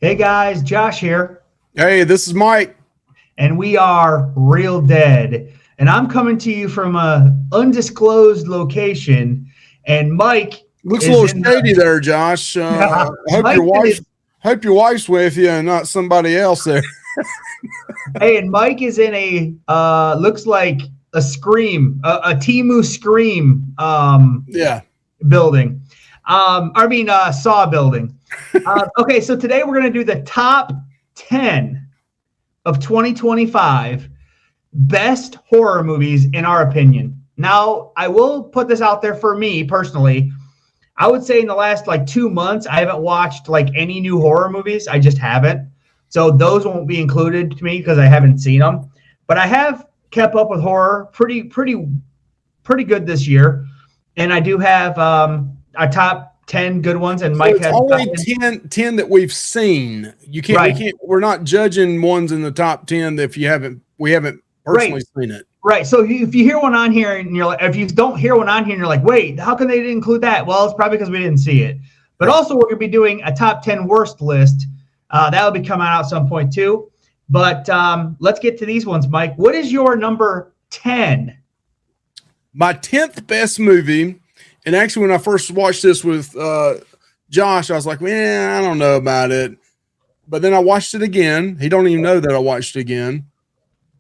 Hey guys, Josh here, Hey, this is Mike. and we are Real Dead. And I'm coming to you from a undisclosed location. And Mike Looks a is little in shady there, Josh. Hope Mike hope your wife's with you and not somebody else there. and Mike is in a looks like a Scream, a Timu Scream Yeah. building. Saw building. Okay, so today we're gonna do the top 10 of 2025 best horror movies in our opinion. Now, I will put this out there for me personally. I would say in the last like 2 months, I haven't watched like any new horror movies. I just haven't. So those won't be included to me because I haven't seen them. But I have kept up with horror pretty good this year. And I do have a top 10 good ones. And So Mike it's has only 10 that we've seen. Right. We're not judging ones in the top 10 if we haven't personally seen it. Right. So if you hear one on here and you're like, if you don't hear one on here and you're like, wait, how can they didn't include that? Well, it's probably because we didn't see it. But also, we're going to be doing a top 10 worst list. That will be coming out at some point too. But let's get to these ones, Mike. What is your number 10? My 10th best movie, and actually when I first watched this with Josh, I was like, man, I don't know about it. But then I watched it again. He don't even know that I watched it again.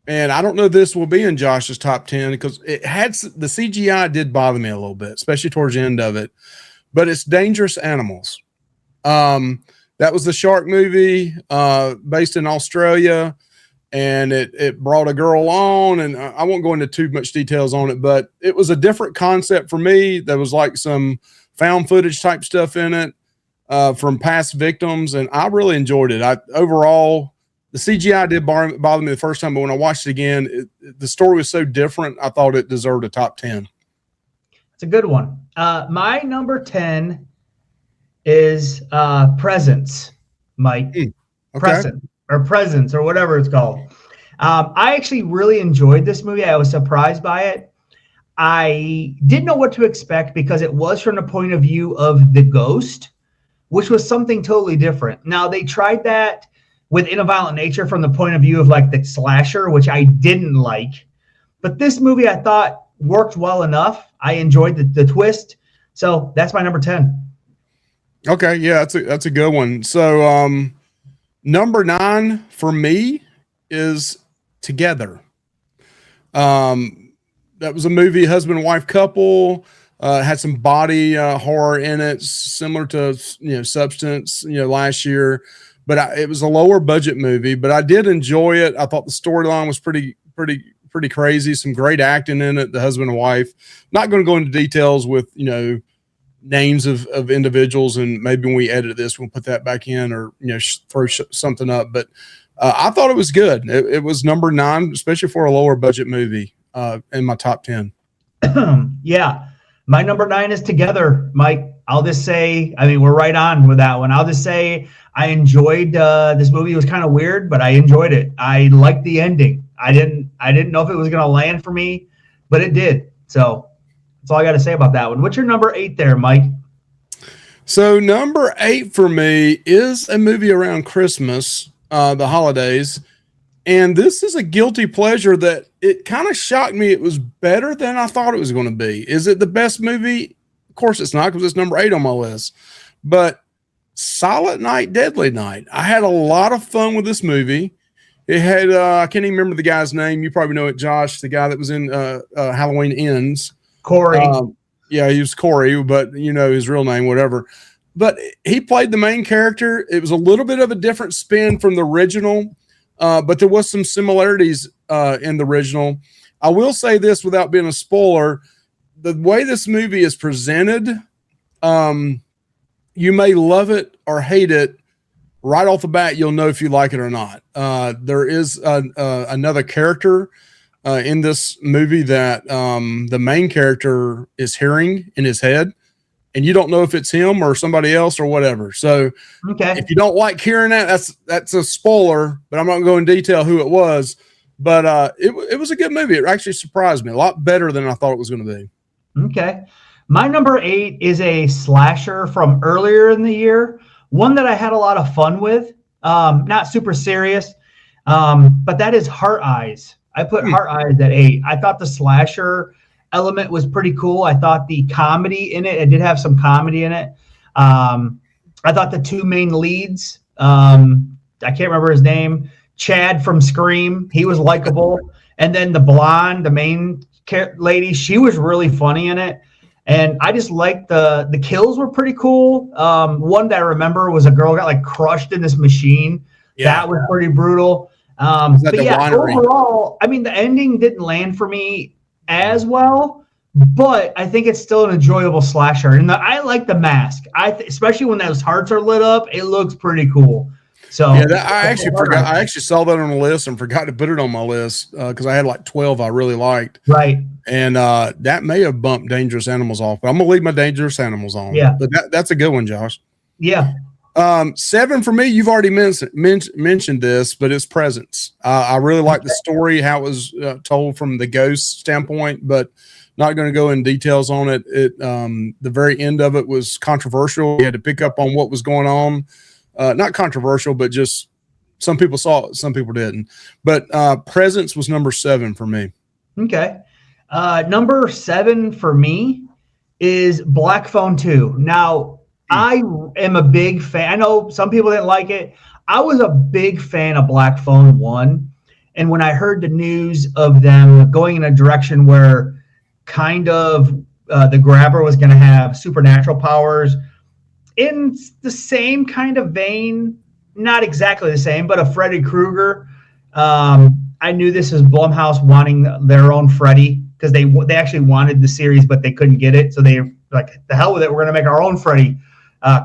And I don't know if this will be in Josh's top 10 because it had the CGI did bother me a little bit, especially towards the end of it. But it's Dangerous Animals. That was the shark movie based in Australia, and it brought a girl on. And I won't go into too much details on it, but it was a different concept for me. There was like some found footage type stuff in it from past victims, and I really enjoyed it. Overall. The CGI did bother me the first time, but when I watched it again, the story was so different. I thought it deserved a top 10. It's a good one. My number 10 is Presence, Mike. Okay. Presence or whatever it's called. I actually really enjoyed this movie. I was surprised by it. I didn't know what to expect because it was from the point of view of the ghost, which was something totally different. Now, they tried that with In a Violent Nature from the point of view of like the slasher, which I didn't like. But this movie I thought worked well enough. I enjoyed the twist. So that's my number 10. Okay. Yeah, that's a good one. So number 9 for me is Together. That was a movie, husband and wife couple, had some body horror in it, similar to, Substance, last year. But it was a lower budget movie, but I did enjoy it. I thought the storyline was pretty crazy. Some great acting in it. The husband and wife. Not going to go into details with names of individuals, and maybe when we edit this, we'll put that back in or throw something up. But I thought it was good. It was number 9, especially for a lower budget movie, in my top 10. Yeah, my number 9 is Together, Mike. I'll just say, we're right on with that one. I'll just say I enjoyed this movie. It was kind of weird, but I enjoyed it. I liked the ending. I didn't know if it was going to land for me, but it did. So that's all I got to say about that one. What's your number 8 there, Mike? So number 8 for me is a movie around Christmas, the holidays. And this is a guilty pleasure that it kind of shocked me. It was better than I thought it was going to be. Is it the best movie? Of course it's not, because it's number 8 on my list. But Silent Night, Deadly Night. I had a lot of fun with this movie. It had, I can't even remember the guy's name. You probably know it, Josh, the guy that was in Halloween Ends. Corey. Yeah, he was Corey, but his real name, whatever. But he played the main character. It was a little bit of a different spin from the original, but there was some similarities in the original. I will say this without being a spoiler. The way this movie is presented, you may love it or hate it. Right off the bat, you'll know if you like it or not. There is another character in this movie that the main character is hearing in his head, and you don't know if it's him or somebody else or whatever. So if you don't like hearing that, that's a spoiler, but I'm not going to go in detail who it was. But it was a good movie. It actually surprised me a lot better than I thought it was going to be. Okay. My number 8 is a slasher from earlier in the year, one that I had a lot of fun with. not super serious. But that is Heart Eyes. I put Heart Eyes at 8. I thought the slasher element was pretty cool. I thought the comedy in it did have some comedy in it. I thought the two main leads, I can't remember his name, Chad from Scream, he was likable. And then the blonde, the main lady, she was really funny in it. And I just liked the kills were pretty cool. One that I remember was a girl got like crushed in this machine. Yeah. That was pretty brutal. But yeah, overall, I mean, the ending didn't land for me as well, but I think it's still an enjoyable slasher. And I like the mask. Especially when those hearts are lit up, it looks pretty cool. So yeah, I actually forgot. I actually saw that on the list and forgot to put it on my list because I had like 12 I really liked. Right. And that may have bumped Dangerous Animals off, but I'm gonna leave my Dangerous Animals on. Yeah. But that's a good one, Josh. Yeah. 7 for me. You've already mentioned this, but it's Presence. I really like the story, how it was told from the ghost standpoint, but not going to go in details on it. The very end of it was controversial. You had to pick up on what was going on. Not controversial, but just some people saw it, some people didn't. But Presence was number 7 for me. Okay. Number 7 for me is Black Phone 2. Now, I am a big fan. I know some people didn't like it. I was a big fan of Black Phone 1. And when I heard the news of them going in a direction where kind of the grabber was going to have supernatural powers in the same kind of vein, not exactly the same, but a Freddy Krueger. I knew this was Blumhouse wanting their own Freddy because they actually wanted the series, but they couldn't get it. So they like, the hell with it. We're going to make our own Freddy.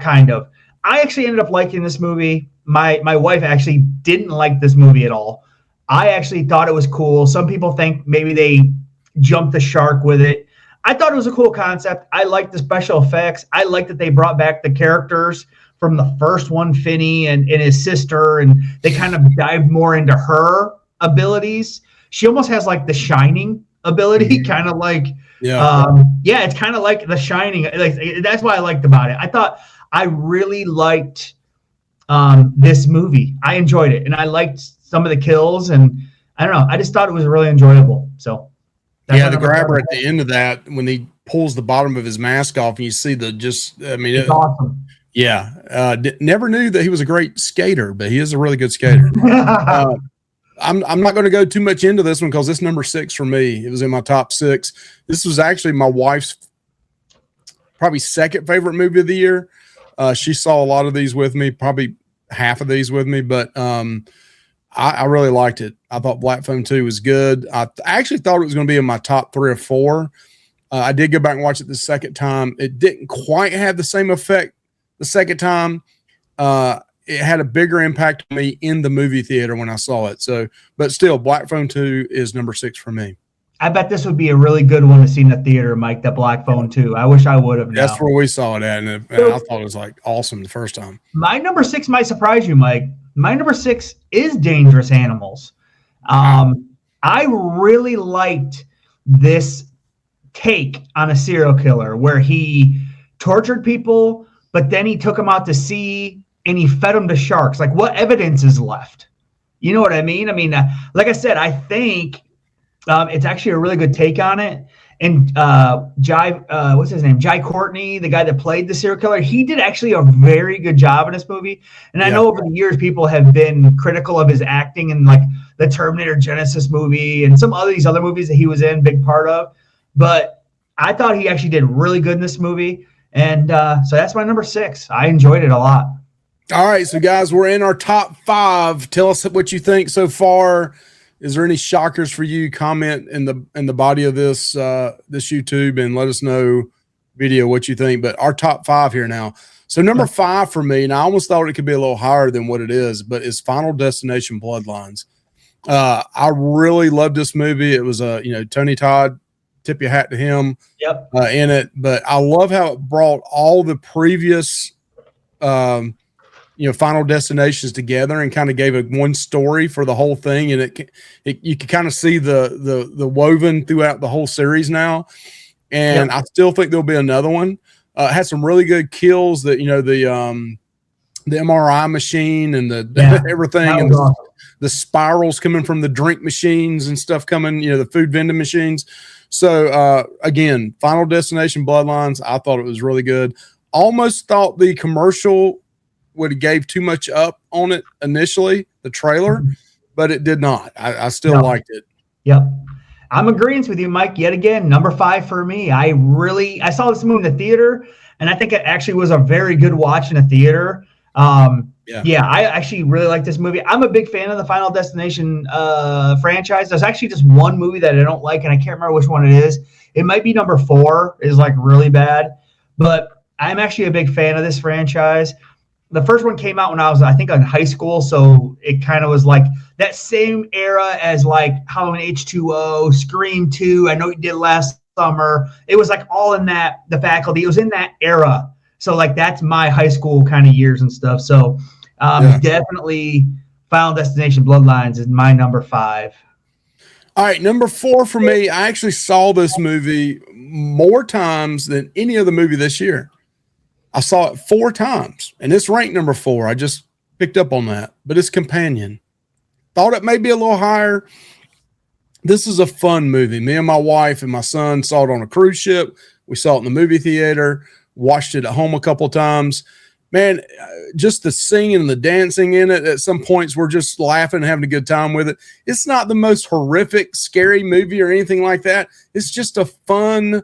Kind of. I actually ended up liking this movie. My wife actually didn't like this movie at all. I actually thought it was cool. Some people think maybe they jumped the shark with it. I thought it was a cool concept. I liked the special effects. I liked that they brought back the characters from the first one, Finney and his sister, and they kind of dived more into her abilities. She almost has like the Shining ability, kind of like it's kind of like The Shining. Like that's what I liked about it. I thought I really liked this movie. I enjoyed it, and I liked some of the kills, and I don't know. I just thought it was really enjoyable. So the grabber at the end of that when he pulls the bottom of his mask off, and you see it's awesome. Yeah, never knew that he was a great skater, but he is a really good skater. I'm not going to go too much into this one because it's number 6 for me. It was in my top 6. This was actually my wife's probably second favorite movie of the year. She saw a lot of these with me, probably half of these with me, but I really liked it. I thought Black Phone 2 was good. I actually thought it was going to be in my top 3 or 4. I did go back and watch it the second time. It didn't quite have the same effect the second time. It had a bigger impact on me in the movie theater when I saw it. So, but still, Black Phone 2 is number 6 for me. I bet this would be a really good one to see in the theater, Mike, the Black Phone 2. I wish I would have. That's where we saw it at, and I thought it was like awesome the first time. My number 6 might surprise you, Mike. My number 6 is Dangerous Animals. I really liked this take on a serial killer where he tortured people, but then he took them out to sea and he fed them to sharks. Like, what evidence is left? You know what I mean? I mean, like I said, I think it's actually a really good take on it. And what's his name? Jai Courtney, the guy that played the serial killer, he did actually a very good job in this movie. And I know over the years people have been critical of his acting in like the Terminator Genesis movie and some these other movies that he was in, big part of. But I thought he actually did really good in this movie. And so that's my number 6. I enjoyed it a lot. All right, so guys, we're in our top 5. Tell us what you think so far. Is there any shockers for you? Comment in the body of this this YouTube and let us know video what you think. But our top 5 here now. So number 5 for me, and I almost thought it could be a little higher than what it is, but it's Final Destination Bloodlines. I really loved this movie. It was Tony Todd, tip your hat to him. Yep. In it, but I love how it brought all the previous Final Destinations together and kind of gave it one story for the whole thing. And you can kind of see the woven throughout the whole series now. And I still think there'll be another one. It had some really good kills that, the MRI machine and the everything, that and was awesome. the spirals coming from the drink machines and stuff coming, the food vending machines. So again, Final Destination Bloodlines, I thought it was really good. Almost thought the commercial would have gave too much up on it initially, the trailer, but it did not. I still liked it. Yep. I'm agreeing with you, Mike. Yet again, number 5 for me. I saw this movie in the theater, and I think it actually was a very good watch in the theater. I actually really like this movie. I'm a big fan of the Final Destination franchise. There's actually just one movie that I don't like, and I can't remember which one it is. It might be number 4, is like really bad, but I'm actually a big fan of this franchise. The first one came out when I was, I think, in high school, so it kind of was like that same era as like Halloween H2O, Scream 2. I know you did last summer. It was like all in that, the Faculty. It was in that era. So like that's my high school kind of years and stuff. So definitely Final Destination Bloodlines is my number 5. All right, number 4 for me. I actually saw this movie more times than any other movie this year. I saw it 4 times, and it's ranked number 4. I just picked up on that, but it's Companion. Thought it may be a little higher. This is a fun movie. Me and my wife and my son saw it on a cruise ship. We saw it in the movie theater, watched it at home a couple of times. Man, just the singing and the dancing in it, at some points we're just laughing and having a good time with it. It's not the most horrific, scary movie or anything like that. It's just a fun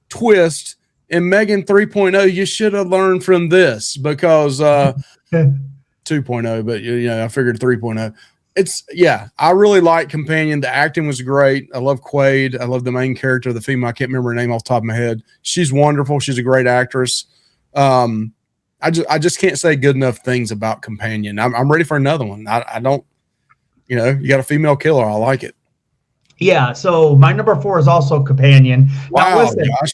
twist. And Megan 3.0, you should have learned from this, because 2.0, but I figured 3.0. I really like Companion. The acting was great. I love Quaid. I love the main character, the female. I can't remember her name off the top of my head. She's wonderful. She's a great actress. I just can't say good enough things about Companion. I'm ready for another one. I don't, you got a female killer. I like it. Yeah. So my number 4 is also Companion. Wow, now listen, Josh.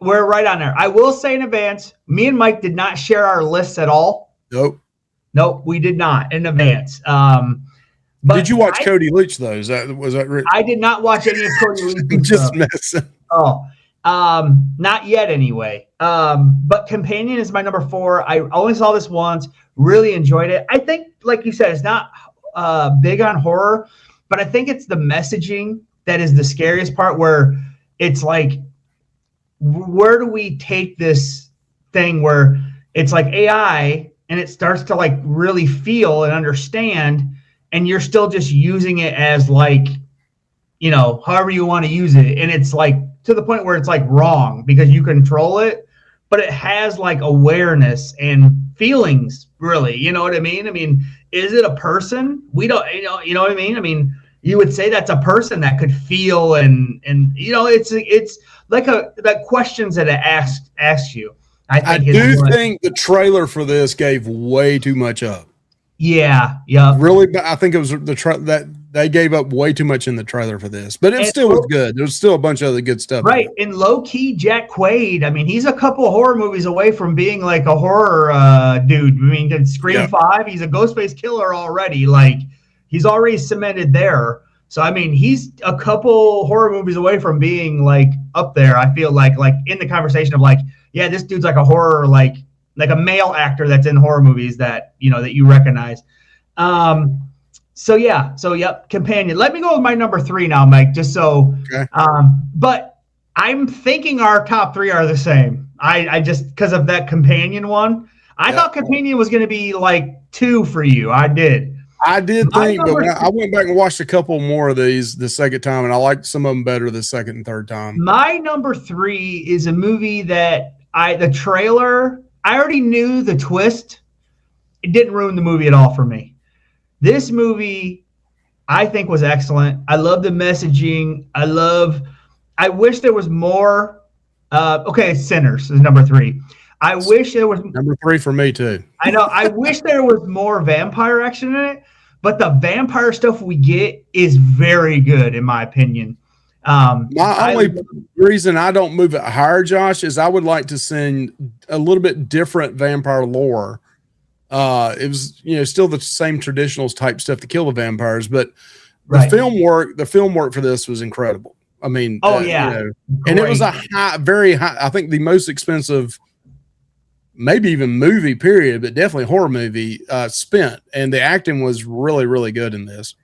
We're right on there. I will say in advance, me and Mike did not share our lists at all. Nope, we did not in advance. But did you watch Cody Leach though? Was that? I did not watch any of Cody Leach. Just messing. Oh, not yet anyway. But Companion is my number 4. I only saw this once. Really enjoyed it. I think, like you said, it's not big on horror, but I think it's the messaging that is the scariest part. Where it's like, where do we take this thing where it's like AI and it starts to like really feel and understand, and you're still just using it as like, however you want to use it. And it's like to the point where it's like wrong because you control it, but it has like awareness and feelings, really. You know what I mean? I mean, is it a person? We don't, you know what I mean? I mean, you would say that's a person that could feel and it's like that questions that it asks you. I do think the trailer for this gave way too much up. Yeah. Really, I think it was that they gave up way too much in the trailer for this, but it still was good. There was still a bunch of other good stuff. Right. And low key, Jack Quaid, I mean, he's a couple of horror movies away from being like a horror dude. I mean, in Scream 5, he's a Ghostface killer already. Like, he's already cemented there. So, I mean, he's a couple horror movies away from being like up there. I feel like in the conversation of like, yeah, this dude's like a horror, like a male actor that's in horror movies that, that you recognize. So yep, Companion. Let me go with my number 3 now, Mike, just so, okay. But I'm thinking our top 3 are the same. I just, because of that Companion one, I thought Companion was going to be like 2 for you. I did think, but when I went back and watched a couple more of these the second time, and I liked some of them better the second and third time. My number 3 is a movie that the trailer, I already knew the twist. It didn't ruin the movie at all for me. This movie, I think, was excellent. I love the messaging. I wish there was more. Sinners is number 3. I wish there was number 3 for me too. I know. I wish there was more vampire action in it, but the vampire stuff we get is very good, in my opinion. My only reason I don't move it higher, Josh, is I would like to send a little bit different vampire lore. It was, still the same traditional type stuff to kill the vampires, but the film work for this was incredible. I mean, and it was a very high. I think the most expensive maybe even movie period, but definitely horror movie spent. And the acting was really, really good in this.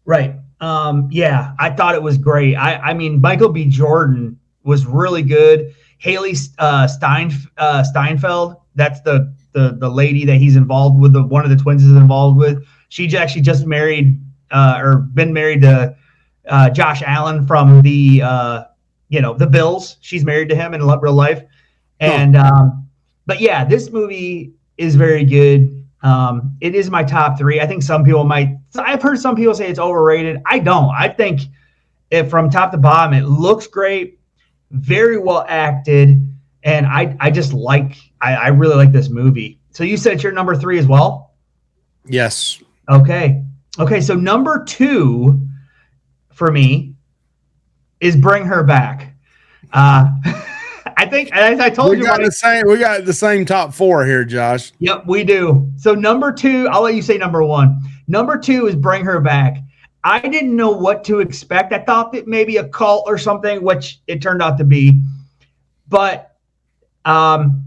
Right. Yeah, I thought it was great. I mean, Michael B. Jordan was really good. Haley Steinfeld, that's the lady that he's involved with, one of the twins is involved with. She actually just married or been married to Josh Allen from the the Bills. She's married to him in real life. And but yeah, this movie is very good. It is my top 3. I think some people I've heard some people say it's overrated. I don't. I think from top to bottom, it looks great, very well acted, and I really like this movie. So you said it's your number 3 as well? Yes. Okay. So number 2 for me is Bring Her Back. I think, as I told you, we got the same top 4 here, Josh. Yep, we do. So number 2, I'll let you say number 1. Number 2 is Bring Her Back. I didn't know what to expect. I thought that maybe a cult or something, which it turned out to be. But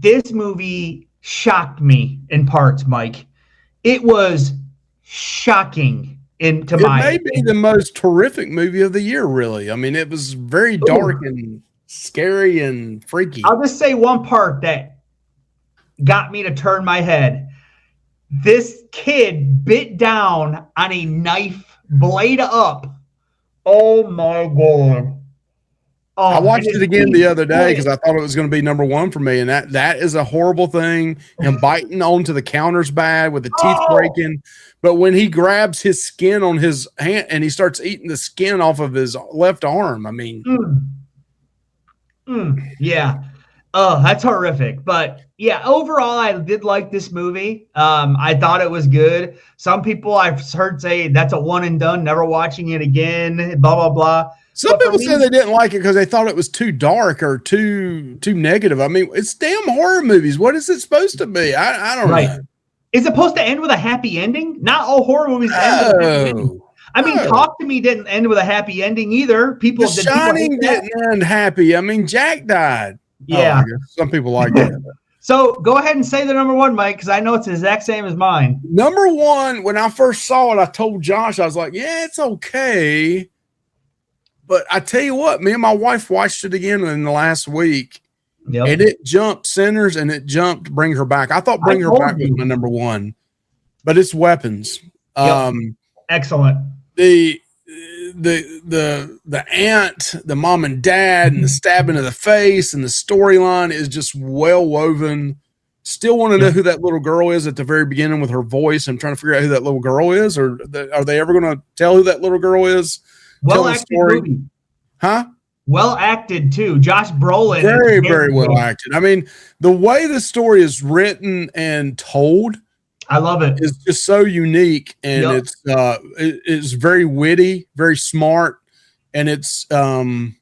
this movie shocked me in parts, Mike. It was shocking It may be the most terrific movie of the year, really. I mean, it was very dark and scary and freaky. I'll just say one part that got me to turn my head. This kid bit down on a knife, blade up. Oh my God. Oh, I watched it again the other day because I thought it was going to be number 1 for me. And that is a horrible thing. Him biting onto the counter's bad with the teeth breaking. But when he grabs his skin on his hand and he starts eating the skin off of his left arm, I mean. Yeah. Oh, that's horrific. But yeah, overall, I did like this movie. I thought it was good. Some people I've heard say that's a one and done, never watching it again, blah, blah, blah. Some people say they didn't like it because they thought it was too dark or too negative. I mean, it's damn horror movies. What is it supposed to be? I don't know. Is it supposed to end with a happy ending? Not all horror movies end with a happy ending. I mean, Talk to Me didn't end with a happy ending either. The Shining didn't end happy. I mean, Jack died. Yeah. Some people like that. So go ahead and say the number 1, Mike, because I know it's the exact same as mine. Number 1, when I first saw it, I told Josh, I was like, yeah, it's okay. But I tell you what, me and my wife watched it again in the last week. Yep. And it jumped Sinners and it jumped Bring Her Back. I thought Bring Her Back was my number 1, but it's Weapons. Yep. Excellent. The aunt, the mom and dad, and the stabbing of the face, and the storyline is just well woven. Still want to know who that little girl is at the very beginning with her voice. I'm trying to figure out who that little girl is, or are they ever going to tell who that little girl is? Well acted movie. Huh? Well acted too. Josh Brolin. Very, very well acted. I mean, the way the story is written and told, I love it. It's just so unique, and it's very witty, very smart, and it's I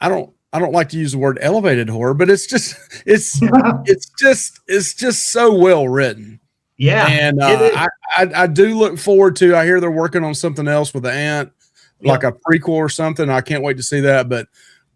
don't like to use the word elevated horror, but it's just so well written. Yeah, and I do look forward to. I hear they're working on something else with the aunt, like a prequel or something. I can't wait to see that. But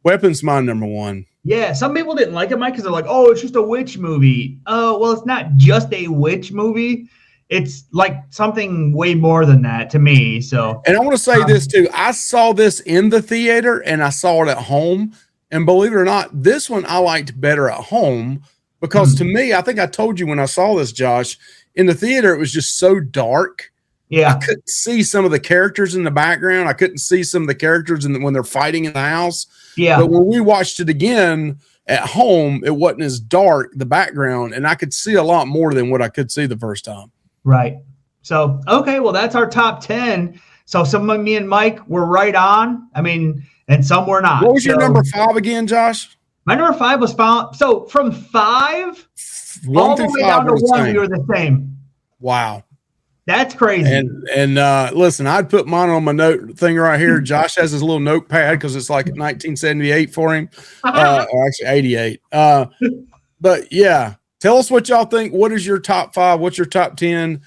Weapons, my number 1. Yeah, some people didn't like it, Mike, because they're like, "Oh, it's just a witch movie." Oh, well, it's not just a witch movie. It's like something way more than that to me. So, and I want to say this too. I saw this in the theater and I saw it at home. And believe it or not, this one I liked better at home because to me, I think I told you when I saw this, Josh, in the theater, it was just so dark. Yeah. I couldn't see some of the characters in the background. I couldn't see some of the characters when they're fighting in the house. Yeah. But when we watched it again at home, it wasn't as dark, the background, and I could see a lot more than what I could see the first time. Right. So, okay, well, that's our top 10. So some of me and Mike were right on. I mean, and some were not. What was your number 5 again, Josh? My number 5 was found. So from 5 all the way down to 1, we were the same. Wow. That's crazy. And listen, I'd put mine on my note thing right here. Josh has his little notepad because it's like 1978 for him, or actually 88. But yeah, tell us what y'all think. What is your top 5? What's your top 10?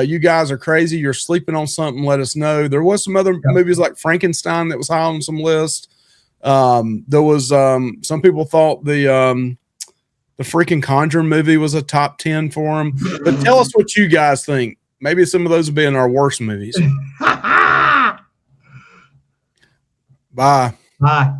You guys are crazy. You're sleeping on something. Let us know. There was some other movies like Frankenstein that was high on some list. There was some people thought the The freaking Conjuring movie was a top 10 for him. But tell us what you guys think. Maybe some of those will be in our worst movies. Bye. Bye.